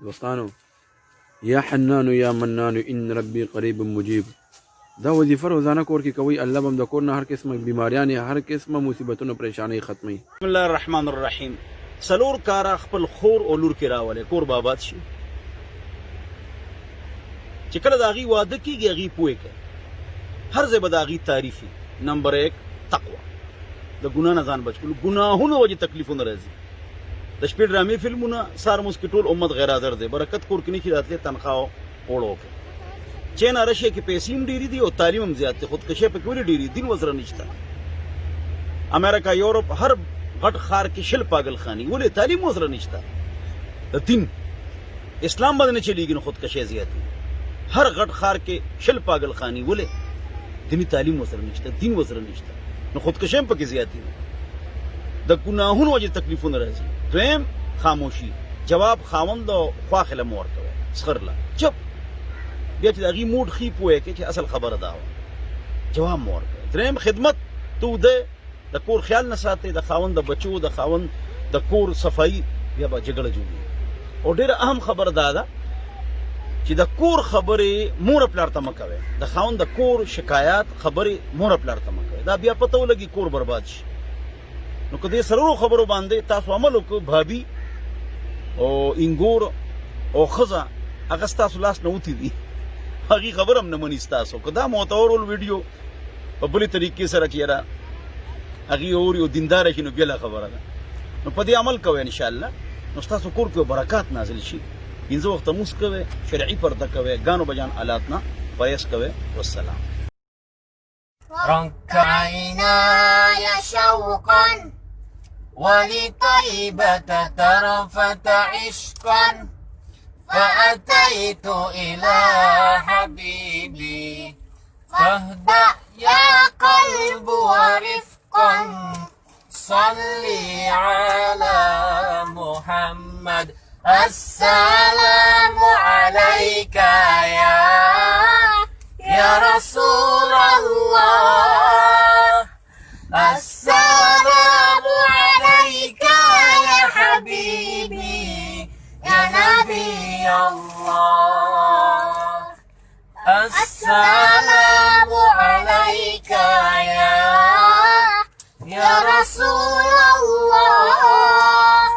دوستانو یا حنان یا منان ان ربی قریب مجیب دا وظیفه روزانه کور کې کوي. الله به د کور نه هر قسمه بیماریان هر قسمه مصیبتونو پریشانی ختمي. بسم الله الرحمن الرحیم. سلور کارا خپل خور او لور کې راولې کور بابات شي. چې کله دا غي واده کیږي غي پوي کوي هر ځای به دا غي تعریفي. نمبر 1 تقوا، د ګناه نه ځان بچ کول. ګناهونه وجه تکلیفونه راځي. د شپې ډرامې فلمونه سار مسکټول امت غیر حاضر دي. برکت کور کې نه کیږي تنخواه وړو کې چین رشیا کې پیسې هم ډېری دي او تعلیم هم زیات دي. خودکشي په کې ولې ډېری دین وزره نشته. امریکا یورپ هر غټ خار کې شل پاگل خاني ولې تعلیم وزره نشته. د دین اسلام باندې چلیږي نو خودکشي زیات دي. هر غټ خار کې شل پاگل خاني ولې دینی تعلیم وزره نشته، دین وزره نشته، نو خودکشي هم پکې زیات دي. د ګناهونو وجه تکلیفونه راځي. دویم خاموشي. جواب خاوند او خواخله مور کوي سخرله چپ بیا چې دغه موډ خې پوهه کې چې اصل خبره دا و جواب مور کوي. دریم خدمت تو د کور خیال نه ساتي، د خاوند د بچو د خاوند د کور صفائی بیا به جګړه جوړي. او ډیره اهم خبره دا ده چې د کور خبرې مور پلار ته مکوي. د خاوند د کور شکایات خبرې مور پلار ته مکوي. دا بیا پته ولګي کور برباد شي. نو کدی سرورو خبرو باندې تاسو عمل وکړو بھابي او انګور او خزه هغه تاسو لاس نه وتی دي هغه خبر هم نه مني تاسو. کدا موتورول ویډیو په بلې طریقې سره کیرا هغه اور یو دیندار شنو بیا خبره ده. نو په دې عمل کوئ ان شاء الله نو تاسو کور کې برکات نازل شي. پنځه وخت موس کوئ، شرعي پرده کوئ، غانو بجان آلات نه پایس کوئ. والسلام. رك عيناي شوقا ولطيبة ترفة عشقا فأتيت إلى حبيبي فاهدأ يا قلب ورفقا صلي على محمد. السلام عليك يا رسول الله. السلام عليك يا حبيبي يا نبي الله. السلام عليك يا رسول الله.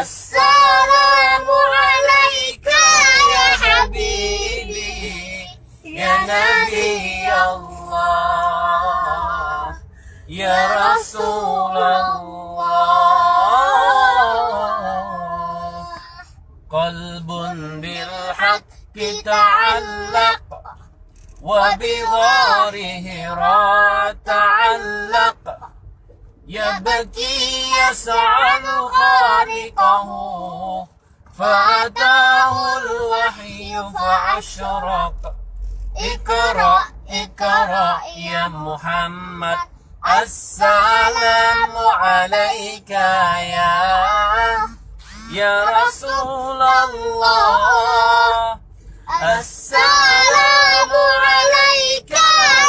السلام عليك يا حبيبي يا نبي الله يا رسول الله. قلب بالحق تعلق وبغاره تعلق يبكي يسعد خالقه فأتاه الوحي فأشرق. اقرأ اقرأ يا محمد. السلام عليك يا رسول الله. السلام عليك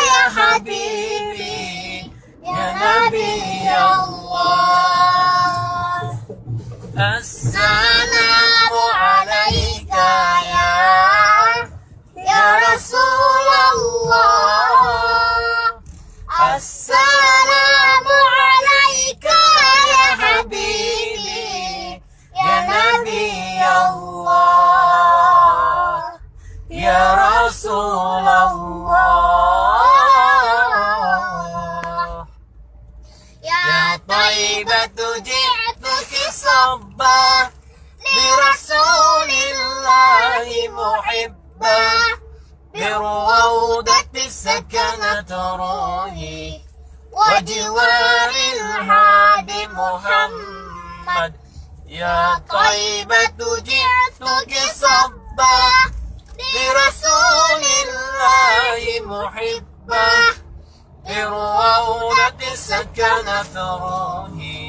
يا حبيبي يا نبي الله. السلام عليك يا رسول الله. السلام عليك يا حبيبي يا نبي الله يا رسول الله. يا طيبة جئتك صبا لرسول الله محبا بالروضة سكنت روحي وجوار الهادي محمد. يا طيبة جئتك صبا لرسول الله محبا بالروضة سكنت روحي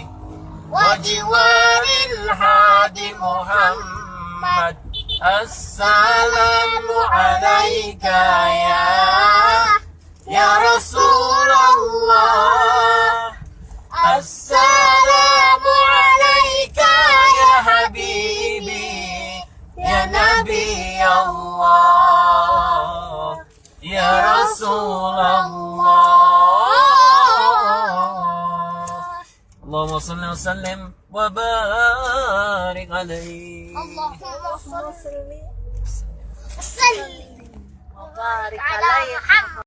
وجوار الهادي محمد. السلام عليك يا رسول الله. السلام عليك يا حبيبي الله يا رسول الله. اللهم صل وسلم وبارك عليه. اللهم صل وسلم وبارك على محمد.